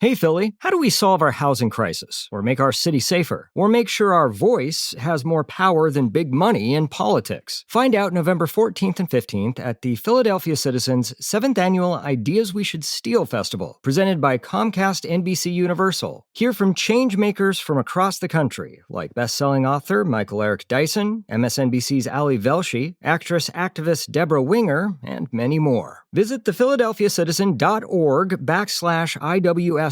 Hey Philly, how do we solve our housing crisis, or make our city safer, or make sure our voice has more power than big money in politics? Find out November 14th and 15th at the Philadelphia Citizens 7th Annual Ideas We Should Steal Festival, presented by Comcast NBC Universal. Hear from change makers from across the country, like best-selling author Michael Eric Dyson, MSNBC's Ali Velshi, actress-activist Deborah Winger, and many more. Visit thephiladelphiacitizen.org/IWSS.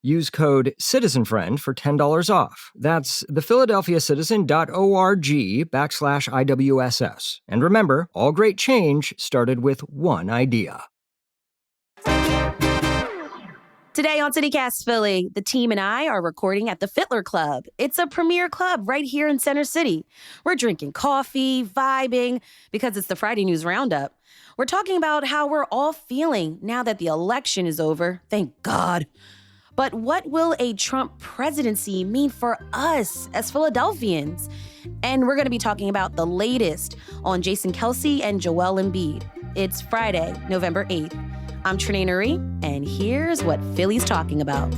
Use code CitizenFriend for $10 off. That's thephiladelphiacitizen.org/IWSS. And remember, all great change started with one idea. Today on CityCast Philly, the team and I are recording at the Fittler Club. It's a premier club right here in Center City. We're drinking coffee, vibing, because it's the Friday News Roundup. We're talking about how we're all feeling now that the election is over. Thank God. But what will a Trump presidency mean for us as Philadelphians? And we're going to be talking about the latest on Jason Kelce and Joel Embiid. It's Friday, November 8th. I'm Trenae Nuri, and here's what Philly's talking about.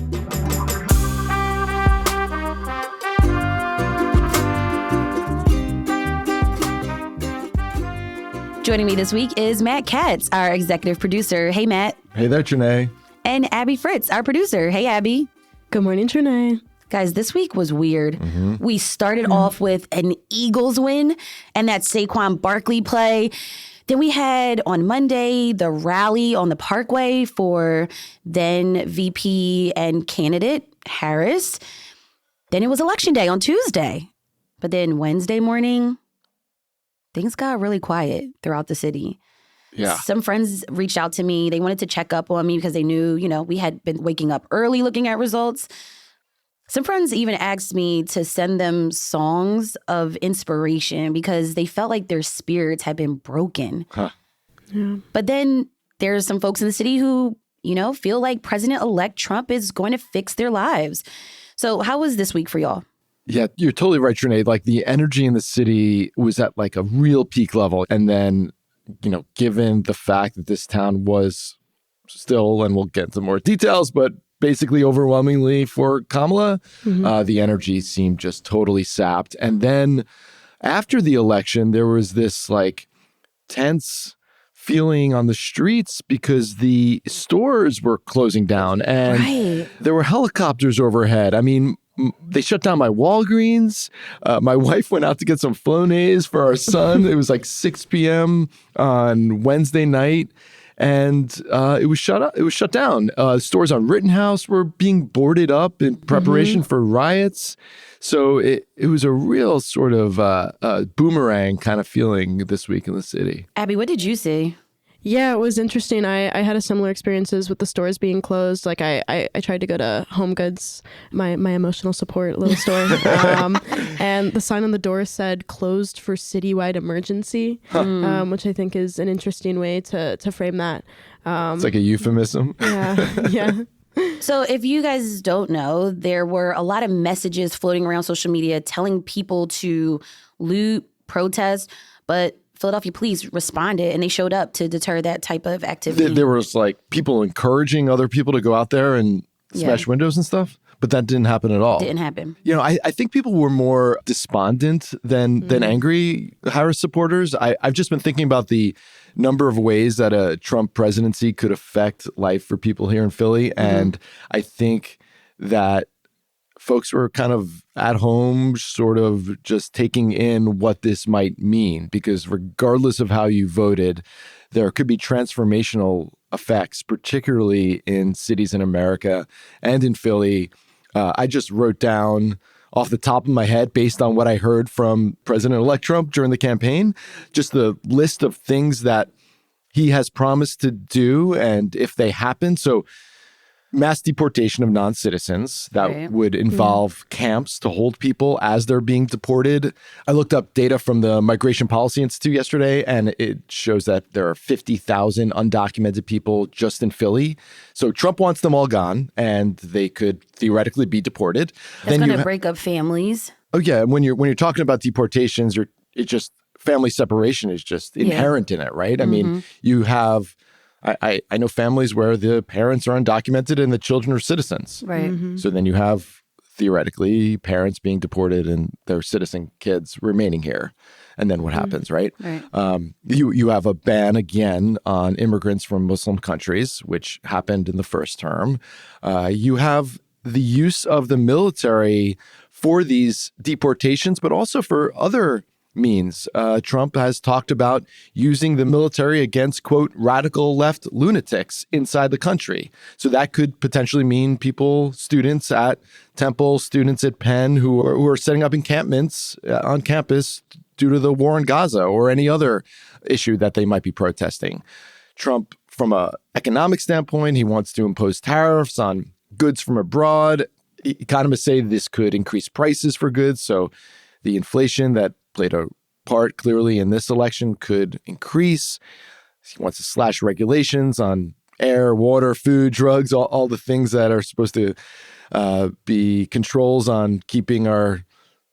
Joining me this week is Matt Katz, our executive producer. Hey, Matt. Hey there, Trenae. And Abby Fritz, our producer. Hey, Abby. Good morning, Trenae. Guys, this week was weird. We started off with an Eagles win and that Saquon Barkley play. Then we had on Monday the rally on the Parkway for then VP and candidate Harris. Then it was Election Day on Tuesday. But then Wednesday morning, things got really quiet throughout the city. Yeah. Some friends reached out to me. They wanted to check up on me because they knew, we had been waking up early looking at results. Some friends even asked me to send them songs of inspiration because they felt like their spirits had been broken. Huh. Yeah. But then there's some folks in the city who, feel like President-elect Trump is going to fix their lives. So how was this week for y'all? Yeah, you're totally right, Trenae. Like the energy in the city was at like a real peak level. And then, given the fact that this town was still, and we'll get into more details, but basically overwhelmingly for Kamala, the energy seemed just totally sapped. And then after the election, there was this like tense feeling on the streets because the stores were closing down and there were helicopters overhead. I mean, they shut down my Walgreens. My wife went out to get some Flonase for our son. It was like 6 p.m. on Wednesday night. And it was shut down. Stores on Rittenhouse were being boarded up in preparation for riots. So it was a real sort of boomerang kind of feeling this week in the city. Abby, what did you see? Yeah, it was interesting. I had a similar experiences with the stores being closed. Like I tried to go to Home Goods, my emotional support little store, and the sign on the door said "closed for citywide emergency," which I think is an interesting way to frame that. It's like a euphemism. Yeah. So if you guys don't know, there were a lot of messages floating around social media telling people to loot, protest, but Philadelphia police responded and they showed up to deter that type of activity. There was like people encouraging other people to go out there and smash windows and stuff, but that didn't happen at all. Didn't happen. I think people were more despondent than angry Harris supporters. I've just been thinking about the number of ways that a Trump presidency could affect life for people here in Philly. And I think that folks were kind of at home, sort of just taking in what this might mean, because regardless of how you voted, there could be transformational effects, particularly in cities in America and in Philly. I just wrote down off the top of my head, based on what I heard from President-elect Trump during the campaign, just the list of things that he has promised to do and if they happen. So mass deportation of non-citizens that would involve camps to hold people as they're being deported. I looked up data from the Migration Policy Institute yesterday, and it shows that there are 50,000 undocumented people just in Philly. So Trump wants them all gone, and they could theoretically be deported. That's going to break up families. Oh yeah, when you're talking about deportations, family separation is just inherent in it, right? I mean, you have I know families where the parents are undocumented and the children are citizens. Right. So then you have, theoretically, parents being deported and their citizen kids remaining here. And then what happens, right? You have a ban again on immigrants from Muslim countries, which happened in the first term. You have the use of the military for these deportations, but also for other means. Trump has talked about using the military against, quote, radical left lunatics inside the country. So that could potentially mean students at Temple, students at Penn who are setting up encampments on campus due to the war in Gaza or any other issue that they might be protesting. Trump, from an economic standpoint, he wants to impose tariffs on goods from abroad. Economists say this could increase prices for goods. So the inflation that played a part clearly in this election could increase. He wants to slash regulations on air, water, food, drugs, all the things that are supposed to be controls on keeping our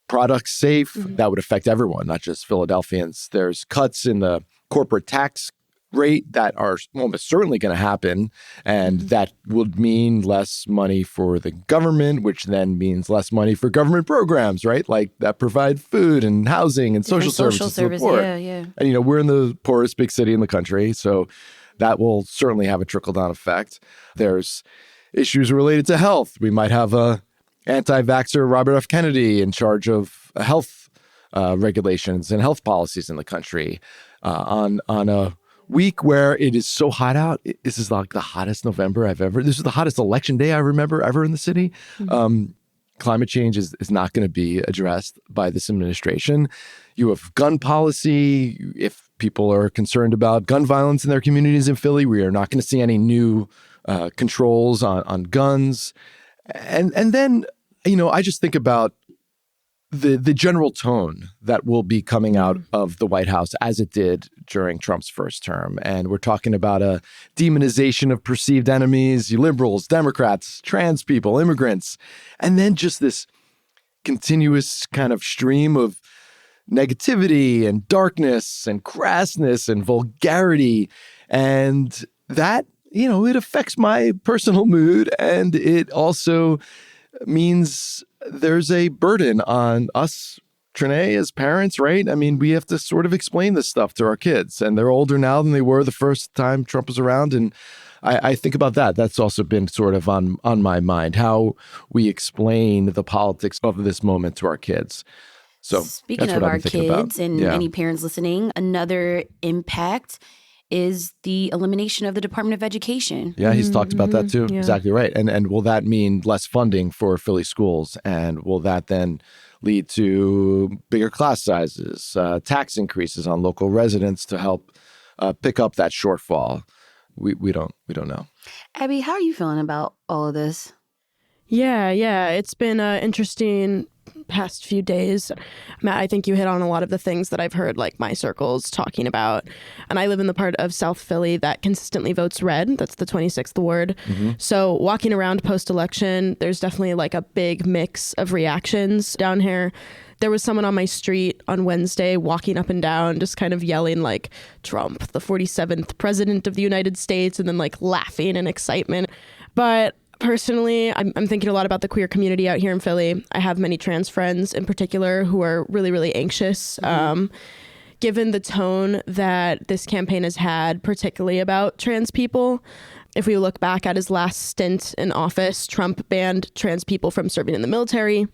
products safe. That would affect everyone, not just Philadelphians. There's cuts in the corporate tax rate that are almost certainly going to happen. And that would mean less money for the government, which then means less money for government programs, right? Like that provide food and housing and social services to the poor. Yeah. And, we're in the poorest big city in the country. So that will certainly have a trickle-down effect. There's issues related to health. We might have a anti-vaxxer Robert F. Kennedy in charge of health regulations and health policies in the country on a week where it is so hot out. This is like the hottest November this is the hottest election day I remember ever in the city. Climate change is not going to be addressed by this administration. You have gun policy. If people are concerned about gun violence in their communities in Philly, we are not going to see any new controls on guns. And then, I just think about the general tone that will be coming out of the White House as it did during Trump's first term. And we're talking about a demonization of perceived enemies, liberals, Democrats, trans people, immigrants, and then just this continuous kind of stream of negativity and darkness and crassness and vulgarity. And that, it affects my personal mood. And it also means there's a burden on us, Trenae, as parents, right? I mean, we have to sort of explain this stuff to our kids, and they're older now than they were the first time Trump was around. And I think about that. That's also been sort of on my mind, how we explain the politics of this moment to our kids. So speaking that's of what our I've been thinking kids about. and any parents listening, another impact is the elimination of the Department of Education. Yeah, he's talked about that too. Yeah. Exactly right. And will that mean less funding for Philly schools? And will that then lead to bigger class sizes, tax increases on local residents to help pick up that shortfall? We don't know. Abby, how are you feeling about all of this? Yeah. It's been interesting past few days. Matt, I think you hit on a lot of the things that I've heard like my circles talking about. And I live in the part of South Philly that consistently votes red. That's the 26th ward. So walking around post-election, there's definitely like a big mix of reactions down here. There was someone on my street on Wednesday walking up and down, just kind of yelling like Trump, the 47th president of the United States, and then like laughing in excitement. But personally, I'm thinking a lot about the queer community out here in Philly. I have many trans friends in particular who are really, really anxious. Given the tone that this campaign has had, particularly about trans people. If we look back at his last stint in office, Trump banned trans people from serving in the military.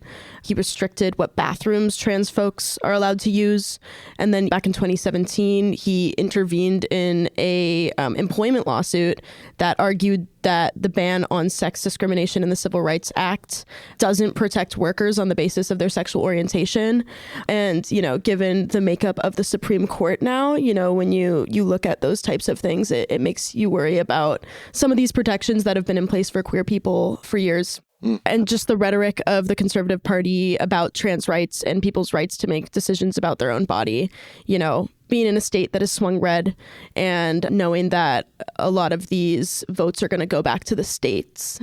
He restricted what bathrooms trans folks are allowed to use. And then back in 2017, he intervened in a employment lawsuit that argued that the ban on sex discrimination in the Civil Rights Act doesn't protect workers on the basis of their sexual orientation. And, given the makeup of the Supreme Court now, when you look at those types of things, it makes you worry about some of these protections that have been in place for queer people for years. And just the rhetoric of the Conservative Party about trans rights and people's rights to make decisions about their own body, being in a state that has swung red and knowing that a lot of these votes are going to go back to the states.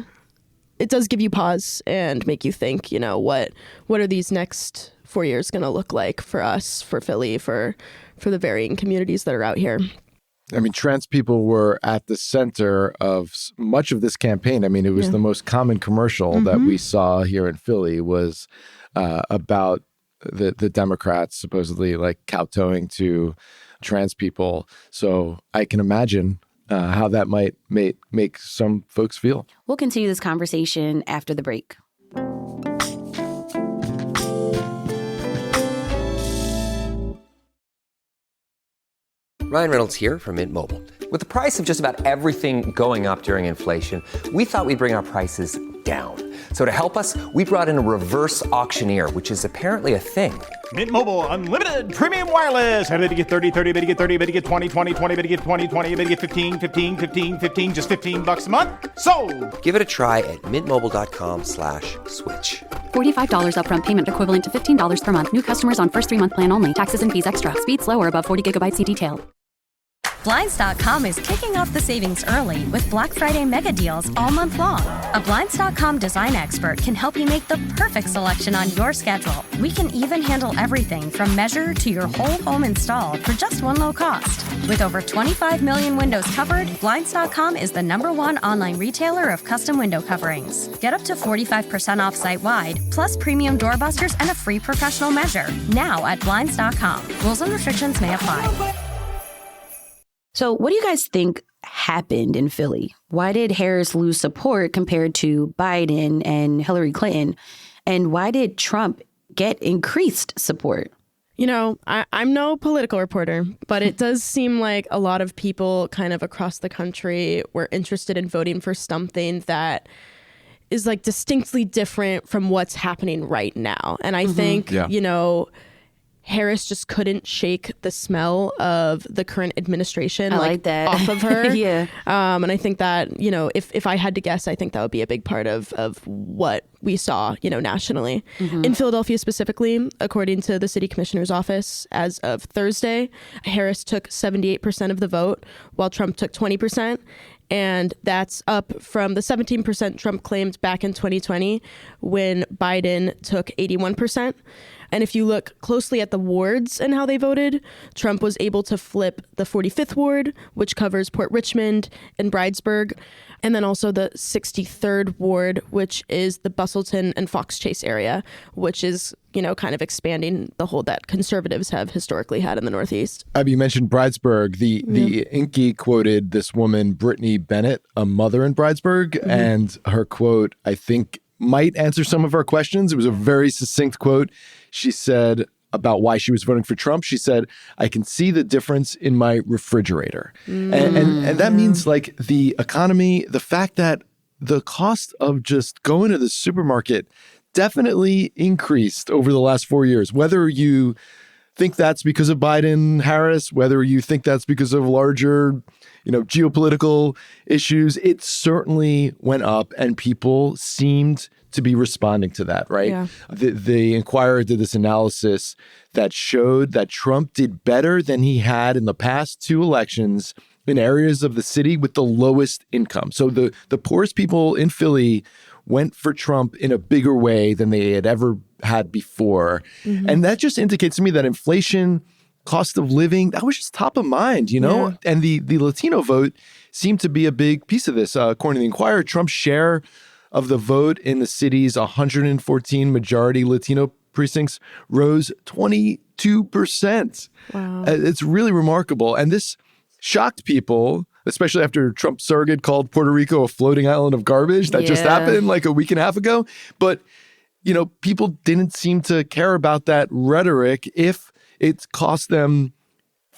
It does give you pause and make you think, what are these next 4 years going to look like for us, for Philly, for the varying communities that are out here. I mean, trans people were at the center of much of this campaign. I mean, it was the most common commercial that we saw here in Philly was about the Democrats supposedly like kowtowing to trans people. So I can imagine how that might make some folks feel. We'll continue this conversation after the break. Ryan Reynolds here from Mint Mobile. With the price of just about everything going up during inflation, we thought we'd bring our prices down. So to help us, we brought in a reverse auctioneer, which is apparently a thing. Mint Mobile Unlimited Premium Wireless. How to get 30, 30, bit to get 30, bit to get 20, 20, 20, bit to get 20, 20, bit to get 15, 15, 15, 15, just $15 a month? Sold! Give it a try at mintmobile.com/switch. $45 upfront payment equivalent to $15 per month. New customers on first 3-month plan only. Taxes and fees extra. Speed slower above 40 gigabytes. See detail. Blinds.com is kicking off the savings early with Black Friday mega deals all month long. A Blinds.com design expert can help you make the perfect selection on your schedule. We can even handle everything from measure to your whole home installed for just one low cost. With over 25 million windows covered, Blinds.com is the #1 online retailer of custom window coverings. Get up to 45% off site-wide, plus premium doorbusters and a free professional measure. Now at Blinds.com. Rules and restrictions may apply. So what do you guys think happened in Philly? Why did Harris lose support compared to Biden and Hillary Clinton? And why did Trump get increased support? You know, I'm no political reporter, but it does seem like a lot of people kind of across the country were interested in voting for something that is like distinctly different from what's happening right now. And I think, you know, Harris just couldn't shake the smell of the current administration like that. off of her. Yeah. And I think that, you know, if I had to guess, I think that would be a big part of what we saw, you know, nationally. In Philadelphia specifically, according to the city commissioner's office, as of Thursday, Harris took 78% of the vote while Trump took 20%. And that's up from the 17% Trump claimed back in 2020 when Biden took 81%. And if you look closely at the wards and how they voted, Trump was able to flip the 45th ward, which covers Port Richmond and Bridesburg, and then also the 63rd ward, which is the Bustleton and Fox Chase area, which is, you know, kind of expanding the hold that conservatives have historically had in the Northeast. Abby, you mentioned Bridesburg. The Inky quoted this woman, Brittany Bennett, a mother in Bridesburg, and her quote, I think, might answer some of our questions. It was a very succinct quote. She said about why she was voting for Trump. She said, I can see the difference in my refrigerator. And that means like the economy, the fact that the cost of just going to the supermarket definitely increased over the last 4 years, whether you think that's because of Biden, Harris, whether you think that's because of larger, you know, geopolitical issues, it certainly went up and people seemed to be responding to that, right? Yeah. The Inquirer did this analysis that showed that Trump did better than he had in the past 2 elections in areas of the city with the lowest income. So the poorest people in Philly went for Trump in a bigger way than they had ever had before. And that just indicates to me that inflation, cost of living, that was just top of mind, you know? Yeah. And the Latino vote seemed to be a big piece of this. According to the Inquirer, Trump's share of the vote in the city's 114 majority Latino precincts rose 22%. Wow. It's really remarkable. And this shocked people, especially after Trump surrogate called Puerto Rico a floating island of garbage. That just happened like a week and a half ago. But, you know, people didn't seem to care about that rhetoric if it cost them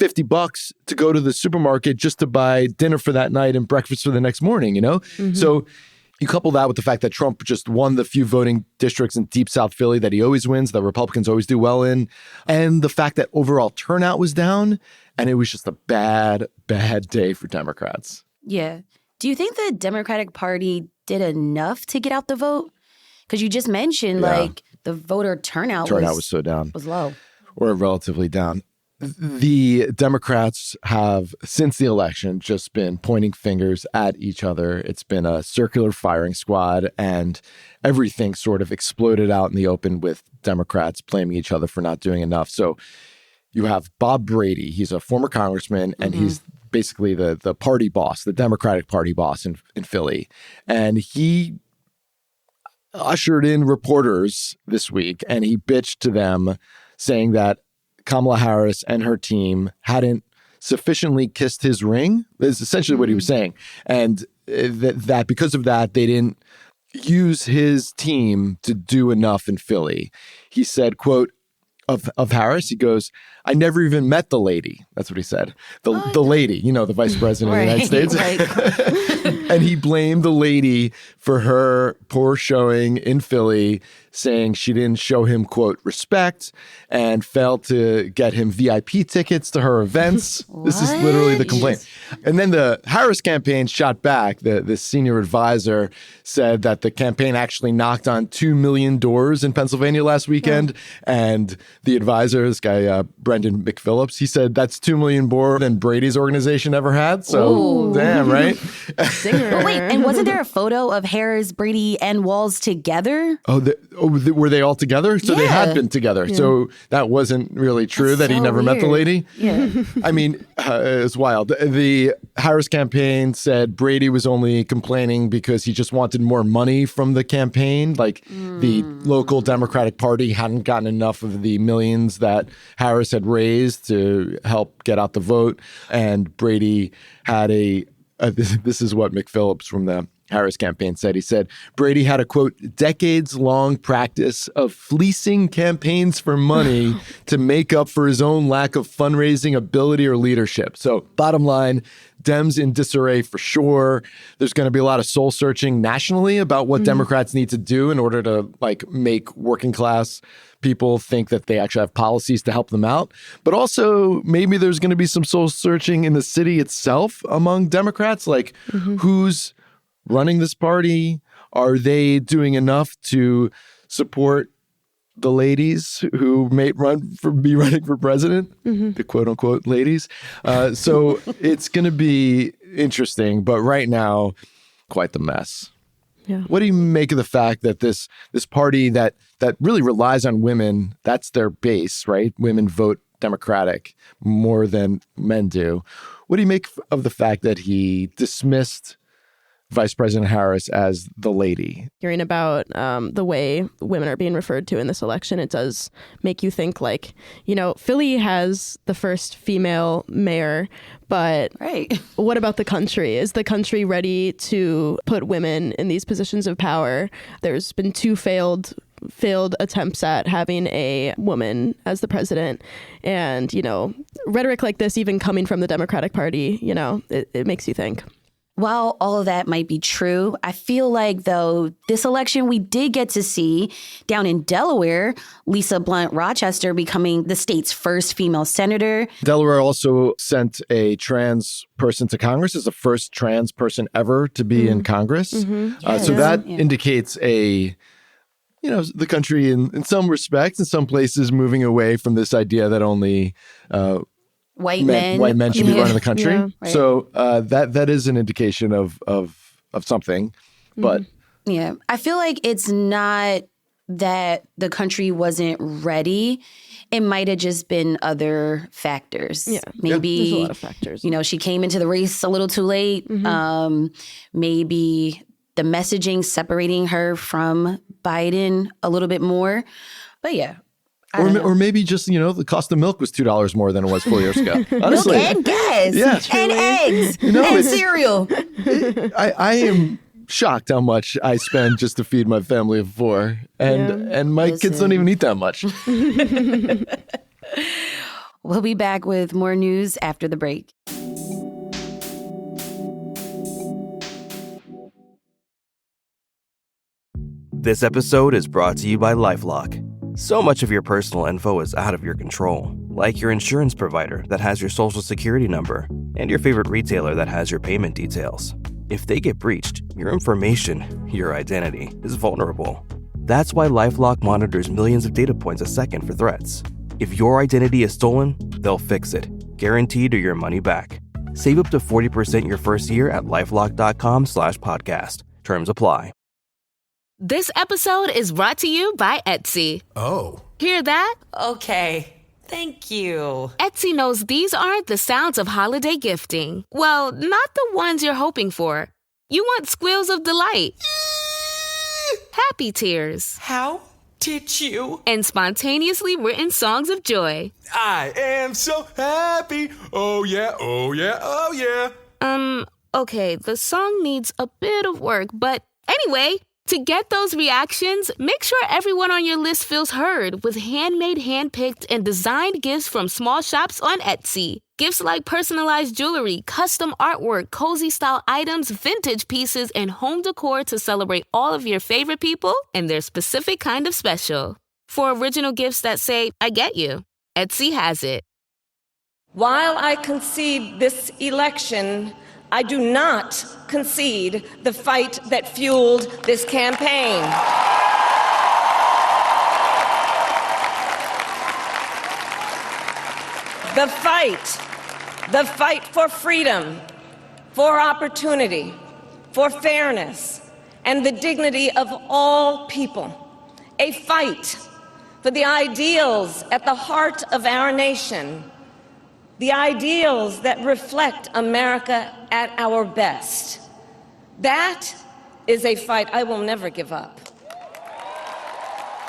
$50 to go to the supermarket just to buy dinner for that night and breakfast for the next morning, you know? So you couple that with the fact that Trump just won the few voting districts in deep South Philly that he always wins, that Republicans always do well in, and the fact that overall turnout was down, and it was just a bad, bad day for Democrats. Yeah. Do you think the Democratic Party did enough to get out the vote? Because you just mentioned, like, the voter turnout was so down. Was low. Or relatively down. The Democrats have, since the election, just been pointing fingers at each other. It's been a circular firing squad, and everything sort of exploded out in the open with Democrats blaming each other for not doing enough. So, you have Bob Brady. He's a former congressman, and he's basically the party boss, the Democratic Party boss in Philly. And he ushered in reporters this week, and he bitched to them saying that Kamala Harris and her team hadn't sufficiently kissed his ring. Is essentially what he was saying. And that because of that, they didn't use his team to do enough in Philly. He said, quote, of Harris, he goes, "I never even met the lady." That's what he said. The lady, the vice president of the United States. And he blamed the lady for her poor showing in Philly, saying she didn't show him, quote, respect, and failed to get him VIP tickets to her events. This is literally the complaint. And then the Harris campaign shot back. The senior advisor said that the campaign actually knocked on 2 million doors in Pennsylvania last weekend. And the advisor, this guy, Brendan McPhillips, he said that's 2 million more than Brady's organization ever had. So, damn, right? But wait, and wasn't there a photo of Harris, Brady, and Walz together? Were they all together? So they had been together. So that wasn't really true that he never met the lady. Yeah. I mean, it's wild. The Harris campaign said Brady was only complaining because he just wanted more money from the campaign. Like the local Democratic Party hadn't gotten enough of the millions that Harris had raised to help get out the vote. And Brady had this is what McPhillips from the Harris campaign said. He said, Brady had a, quote, decades-long practice of fleecing campaigns for money to make up for his own lack of fundraising ability or leadership. So bottom line, Dems in disarray for sure. There's going to be a lot of soul searching nationally about what Democrats need to do in order to make working class people think that they actually have policies to help them out. But also maybe there's going to be some soul searching in the city itself among Democrats, like who's running this party? Are they doing enough to support the ladies who may be running for president, the quote unquote ladies? So it's going to be interesting, but right now, quite the mess. Yeah. What do you make of the fact that this party that really relies on women, that's their base, right? Women vote Democratic more than men do. What do you make of the fact that he dismissed Vice President Harris as the lady? Hearing about the way women are being referred to in this election, it does make you think Philly has the first female mayor, but what about the country? Is the country ready to put women in these positions of power? There's been 2 failed attempts at having a woman as the president. And, rhetoric like this, even coming from the Democratic Party, it makes you think. While all of that might be true, I feel like, though, this election we did get to see down in Delaware, Lisa Blunt Rochester becoming the state's first female senator. Delaware also sent a trans person to Congress as the first trans person ever to be in Congress. So that indicates the country in some respects, in some places, moving away from this idea that only white men should be running the country. Yeah, right. So that is an indication of something. But yeah, I feel like it's not that the country wasn't ready. It might have just been other factors. Yeah, maybe there's a lot of factors. She came into the race a little too late. Maybe the messaging separating her from Biden a little bit more. But yeah. Or maybe just, the cost of milk was $2 more than it was 4 years ago. Honestly. Milk and gas. And eggs. And cereal. I am shocked how much I spend just to feed my family of 4. And my kids don't even eat that much. We'll be back with more news after the break. This episode is brought to you by LifeLock. So much of your personal info is out of your control, like your insurance provider that has your social security number and your favorite retailer that has your payment details. If they get breached, your information, your identity, is vulnerable. That's why LifeLock monitors millions of data points a second for threats. If your identity is stolen, they'll fix it, guaranteed or your money back. Save up to 40% your first year at LifeLock.com/podcast. Terms apply. This episode is brought to you by Etsy. Oh. Hear that? Okay. Thank you. Etsy knows these aren't the sounds of holiday gifting. Well, not the ones you're hoping for. You want squeals of delight. Happy tears. How did you? And spontaneously written songs of joy. I am so happy. Oh yeah, oh yeah, oh yeah. Okay, the song needs a bit of work, but anyway, to get those reactions, make sure everyone on your list feels heard with handmade, handpicked, and designed gifts from small shops on Etsy. Gifts like personalized jewelry, custom artwork, cozy style items, vintage pieces, and home decor to celebrate all of your favorite people and their specific kind of special. For original gifts that say, I get you, Etsy has it. While I concede this election, I do not concede the fight that fueled this campaign. The fight for freedom, for opportunity, for fairness, and the dignity of all people. A fight for the ideals at the heart of our nation, the ideals that reflect America at our best. That is a fight I will never give up.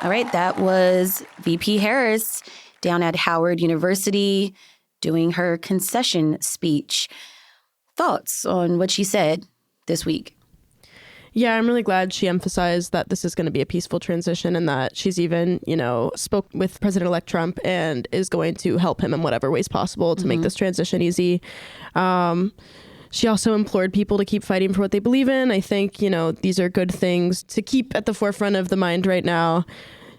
All right, that was VP Harris down at Howard University doing her concession speech. Thoughts on what she said this week? Yeah, I'm really glad she emphasized that this is going to be a peaceful transition and that she's even, spoke with President-elect Trump and is going to help him in whatever ways possible to make this transition easy. She also implored people to keep fighting for what they believe in. I think, these are good things to keep at the forefront of the mind right now.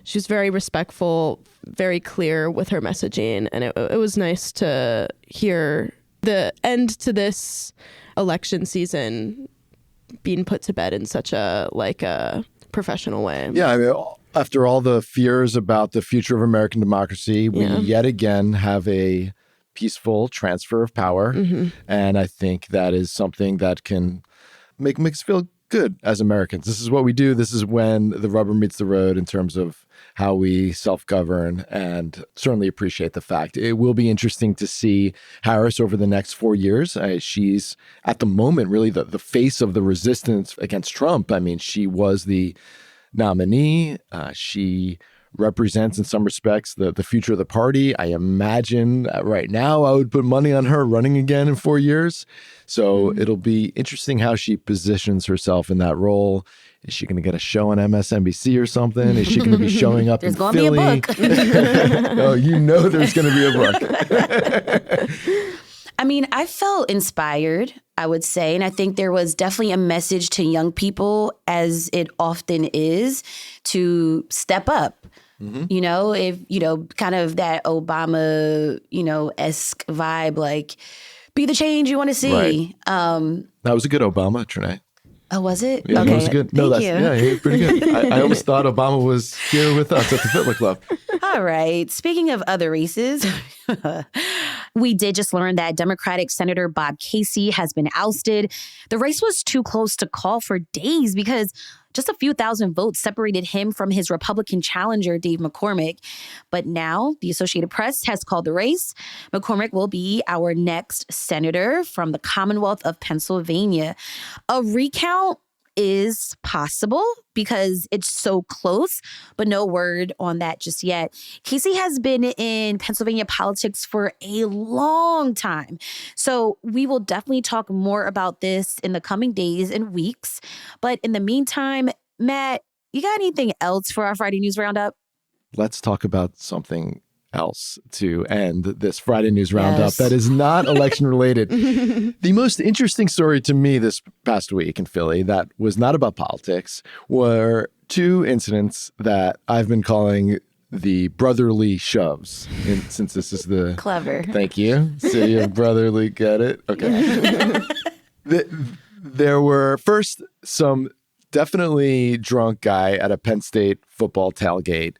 She was very respectful, very clear with her messaging, and it was nice to hear the end to this election season being put to bed in such a professional way. Yeah, I mean, after all the fears about the future of American democracy, we yet again have a peaceful transfer of power. And I think that is something that can make us feel good as Americans. This is what we do. This is when the rubber meets the road in terms of how we self-govern, and certainly appreciate the fact. It will be interesting to see Harris over the next 4 years. She's at the moment really the face of the resistance against Trump. I mean, she was the nominee. She represents in some respects the future of the party. I imagine right now I would put money on her running again in 4 years. So it'll be interesting how she positions herself in that role. Is she going to get a show on MSNBC or something? Is she going to be showing up in Philly? There's going to be a book. Oh, there's going to be a book. I mean, I felt inspired, I would say. And I think there was definitely a message to young people, as it often is, to step up. If, kind of that Obama, esque vibe, like, be the change you want to see. Right. That was a good Obama, Trenae. Oh, was it? Yeah, okay. That was good. Thank you. Yeah, pretty good. I almost thought Obama was here with us at the Fiddler Club. All right. Speaking of other races, we did just learn that Democratic Senator Bob Casey has been ousted. The race was too close to call for days because just a few thousand votes separated him from his Republican challenger, Dave McCormick. But now the Associated Press has called the race. McCormick will be our next senator from the Commonwealth of Pennsylvania. A recount is possible because it's so close, but no word on that just yet. Casey has been in Pennsylvania politics for a long time. So we will definitely talk more about this in the coming days and weeks. But in the meantime, Matt, you got anything else for our Friday News Roundup? Let's talk about something else to end this Friday News Roundup that is not election related. The most interesting story to me this past week in Philly that was not about politics were two incidents that I've been calling the brotherly shoves. And since this is the... Clever. Thank you. So you brotherly get it? Okay. There were first some definitely drunk guy at a Penn State football tailgate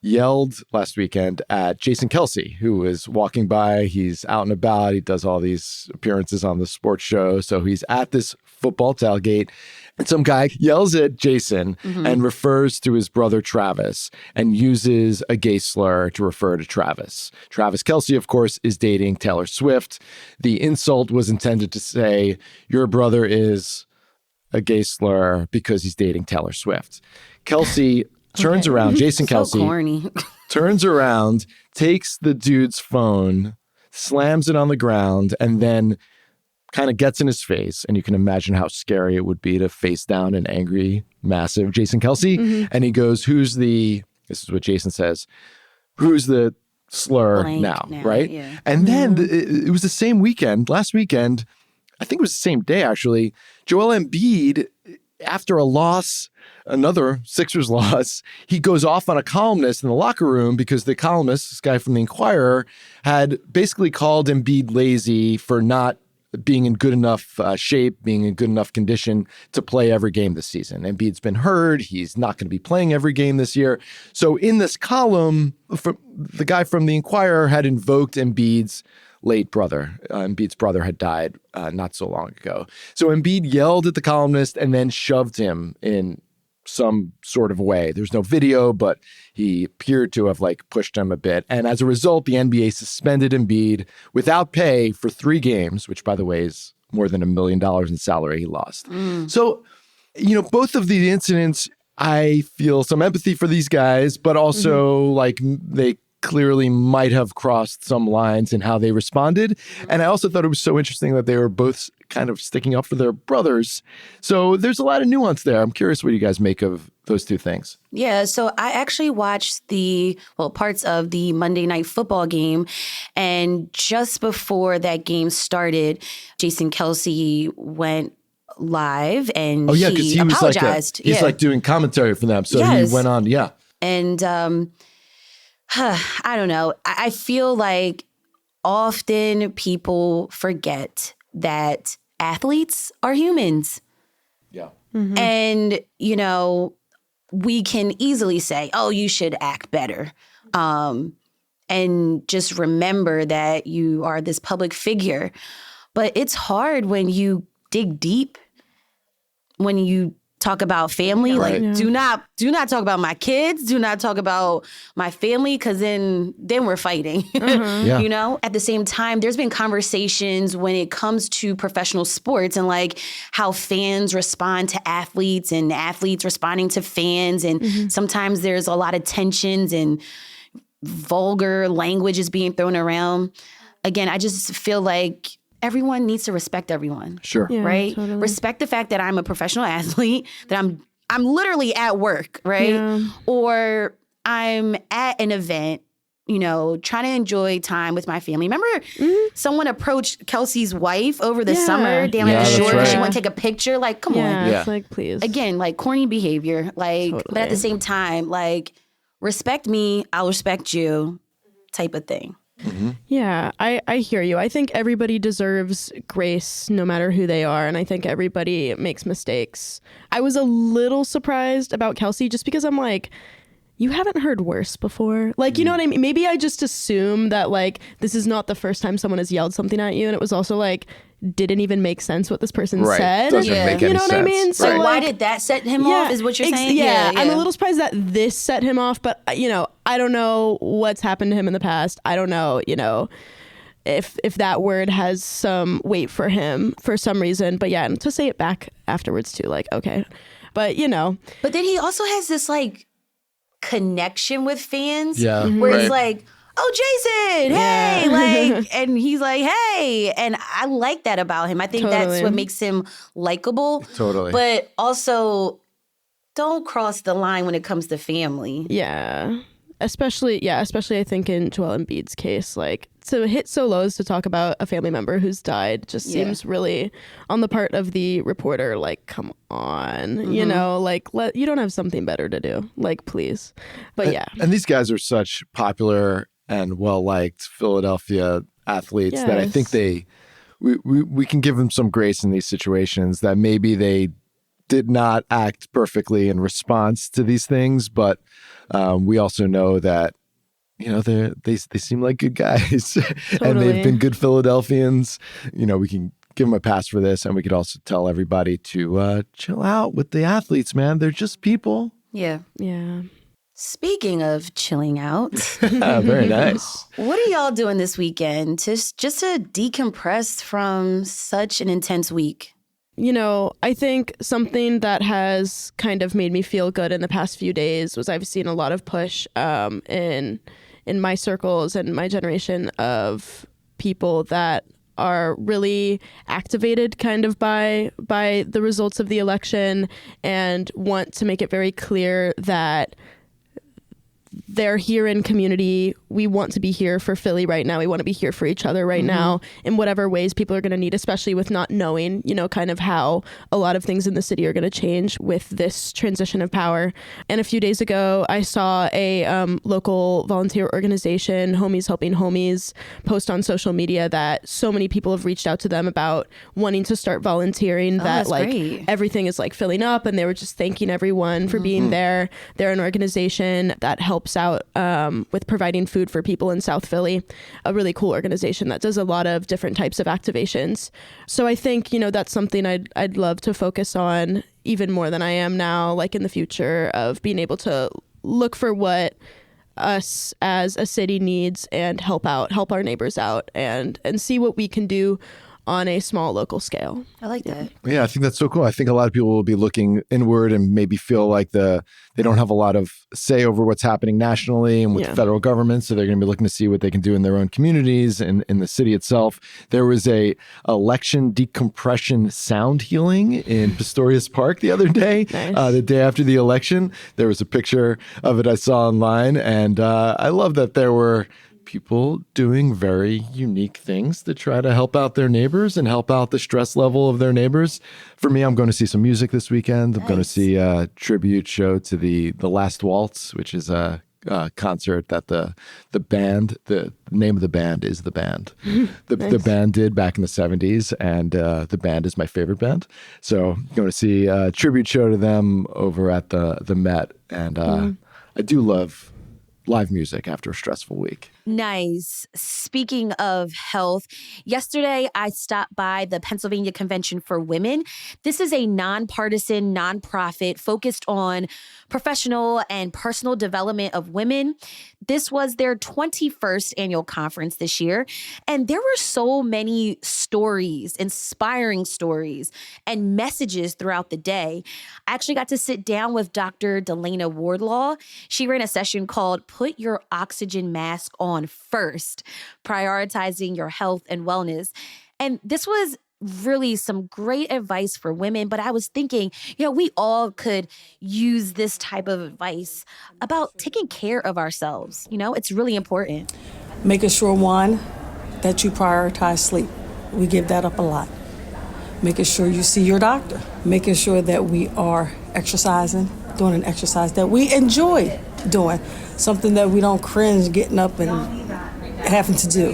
yelled last weekend at Jason Kelce, who was walking by. He's out and about. He does all these appearances on the sports show. So he's at this football tailgate. And some guy yells at Jason and refers to his brother Travis and uses a gay slur to refer to Travis. Travis Kelce, of course, is dating Taylor Swift. The insult was intended to say, your brother is a gay slur because he's dating Taylor Swift. Kelce turns around, Jason So Kelce corny. turns around, takes the dude's phone, slams it on the ground, and then kind of gets in his face. And you can imagine how scary it would be to face down an angry, massive Jason Kelce. And he goes, this is what Jason says, who's the slur now, right? Yeah. And then it was the same weekend, last weekend, I think it was the same day actually, Joel Embiid, after a loss, another Sixers loss, he goes off on a columnist in the locker room because the columnist, this guy from the Inquirer, had basically called Embiid lazy for not being in good enough shape, being in good enough condition to play every game this season. Embiid's been hurt. He's not going to be playing every game this year. So in this column, the guy from the Inquirer had invoked Embiid's late brother. Embiid's brother had died not so long ago. So Embiid yelled at the columnist and then shoved him in some sort of way. There's no video, but he appeared to have pushed him a bit. And as a result, the NBA suspended Embiid without pay for 3 games, which by the way is more than $1 million in salary he lost. So, both of the incidents, I feel some empathy for these guys, but also they clearly might have crossed some lines in how they responded. And I also thought it was so interesting that they were both kind of sticking up for their brothers. So there's a lot of nuance there. I'm curious what you guys make of those two things. Yeah, so I actually watched parts of the Monday Night Football game. And just before that game started, Jason Kelce went live and because he was apologized. He's doing commentary for them. So he went on, And I don't know. I feel like often people forget that athletes are humans. Yeah. And, we can easily say, oh, you should act better. And just remember that you are this public figure. But it's hard when you dig deep, when you talk about family. Do not talk about my kids. Do not talk about my family, because then we're fighting. At the same time, there's been conversations when it comes to professional sports and how fans respond to athletes and athletes responding to fans. And sometimes there's a lot of tensions and vulgar language is being thrown around. Again, I just feel like everyone needs to respect everyone. Sure. Yeah, right? totally. Respect the fact that I'm a professional athlete, that I'm literally at work, right? Yeah. Or I'm at an event, trying to enjoy time with my family. Remember someone approached Kelce's wife over the summer down at the shore because she wanted to take a picture? Come on. It's please. Again, corny behavior. But at the same time, respect me, I'll respect you type of thing. Yeah, I hear you. I think everybody deserves grace no matter who they are. And I think everybody makes mistakes. I was a little surprised about Kelce just because I'm you haven't heard worse before. You know what I mean? Maybe I just assume that this is not the first time someone has yelled something at you. And it was also didn't even make sense what this person said. Doesn't make any you know what I mean? So why did that set him off is what you're saying? Yeah, I'm a little surprised that this set him off, but I don't know what's happened to him in the past. I don't know, if that word has some weight for him for some reason. But yeah, and to say it back afterwards too, okay. But But then he also has this connection with fans. Yeah. Where he's oh, Jason, hey, and he's hey. And I like that about him. I think that's what makes him likable. Totally. But also, don't cross the line when it comes to family. Yeah. Especially I think in Joel Embiid's case, to hit so low as to talk about a family member who's died just seems really on the part of the reporter, come on, you don't have something better to do, please. But And these guys are such popular and well-liked Philadelphia athletes that I think we can give them some grace in these situations, that maybe they did not act perfectly in response to these things, but we also know that they seem like good guys and they've been good Philadelphians. We can give them a pass for this. And we could also tell everybody to chill out with the athletes, man. They're just people. Yeah. Yeah. Speaking of chilling out. Very nice. What are y'all doing this weekend just to decompress from such an intense week? You know, I think something that has kind of made me feel good in the past few days was I've seen a lot of push in my circles and my generation of people that are really activated kind of by the results of the election and want to make it very clear that they're here in community. We want to be here for Philly right now. We want to be here for each other right now in whatever ways people are going to need, especially with not knowing, you know, kind of how a lot of things in the city are going to change with this transition of power. And a few days ago, I saw a local volunteer organization, Homies Helping Homies, post on social media that so many people have reached out to them about wanting to start volunteering, that like great. Everything is like filling up, and they were just thanking everyone for being there. They're an organization that helps out with providing food for people in South Philly, a really cool organization that does a lot of different types of activations. So I think, you know, that's something I'd love to focus on even more than I am now, like in the future, of being able to look for what us as a city needs and help our neighbors out and see what we can do on a small local scale. I like that. Yeah, I think that's so cool. I think a lot of people will be looking inward and maybe feel like they don't have a lot of say over what's happening nationally and with the federal government. So they're going to be looking to see what they can do in their own communities and in the city itself. There was a election decompression sound healing in Pistorius Park the other day, the day after the election. There was a picture of it I saw online, and I love that there were people doing very unique things to try to help out their neighbors and help out the stress level of their neighbors. For me, I'm going to see some music this weekend. I'm going to see a tribute show to the Last Waltz, which is a concert that the band, the name of the band is The Band. The band did back in the 70s, and The Band is my favorite band. So I'm going to see a tribute show to them over at the Met. And I do love live music after a stressful week. Nice. Speaking of health, yesterday I stopped by the Pennsylvania Convention for Women. This is a nonpartisan nonprofit focused on professional and personal development of women. This was their 21st annual conference this year, and there were so many stories, inspiring stories, and messages throughout the day. I actually got to sit down with Dr. Delana Wardlaw. She ran a session called Put Your Oxygen Mask On First, prioritizing your health and wellness. And this was really some great advice for women, but I was thinking, you know, we all could use this type of advice about taking care of ourselves. You know, it's really important. Making sure, one, that you prioritize sleep. We give that up a lot. Making sure you see your doctor. Making sure that we are exercising, doing an exercise that we enjoy doing, something that we don't cringe getting up and having to do,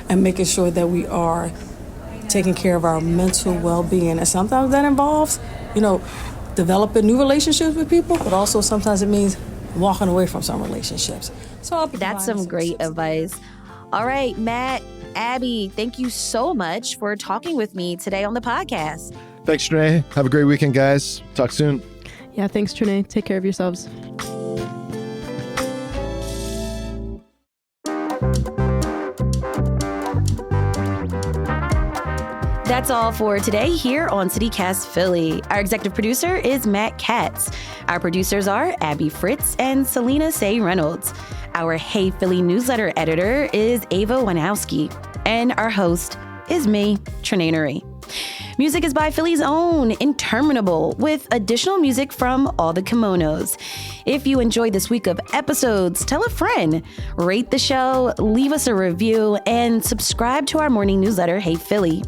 and making sure that we are taking care of our mental well-being. And sometimes that involves, you know, developing new relationships with people, but also sometimes it means walking away from some relationships. So that's some great advice. All right, Matt, Abby, thank you so much for talking with me today on the podcast. Thanks, Trenae. Have a great weekend, guys. Talk soon. Yeah, thanks, Trenae. Take care of yourselves. That's all for today here on CityCast Philly. Our executive producer is Matt Katz. Our producers are Abby Fritz and Selena Say Reynolds. Our Hey Philly newsletter editor is Ava Wanowski. And our host is me, Trenae Nuri. Music is by Philly's own Interminable, with additional music from All the Kimonos. If you enjoyed this week of episodes, tell a friend, rate the show, leave us a review, and subscribe to our morning newsletter, Hey Philly.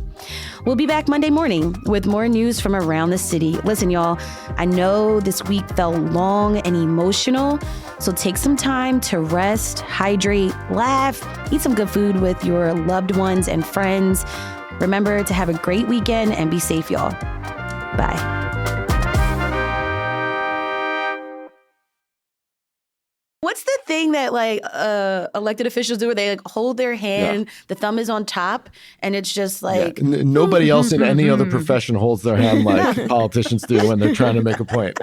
We'll be back Monday morning with more news from around the city. Listen, y'all, I know this week felt long and emotional, so take some time to rest, hydrate, laugh, eat some good food with your loved ones and friends. Remember to have a great weekend and be safe, y'all. Bye. What's the thing thing that like elected officials do where they like hold their hand, the thumb is on top, and it's just like nobody else in any other profession holds their hand like politicians do when they're trying to make a point.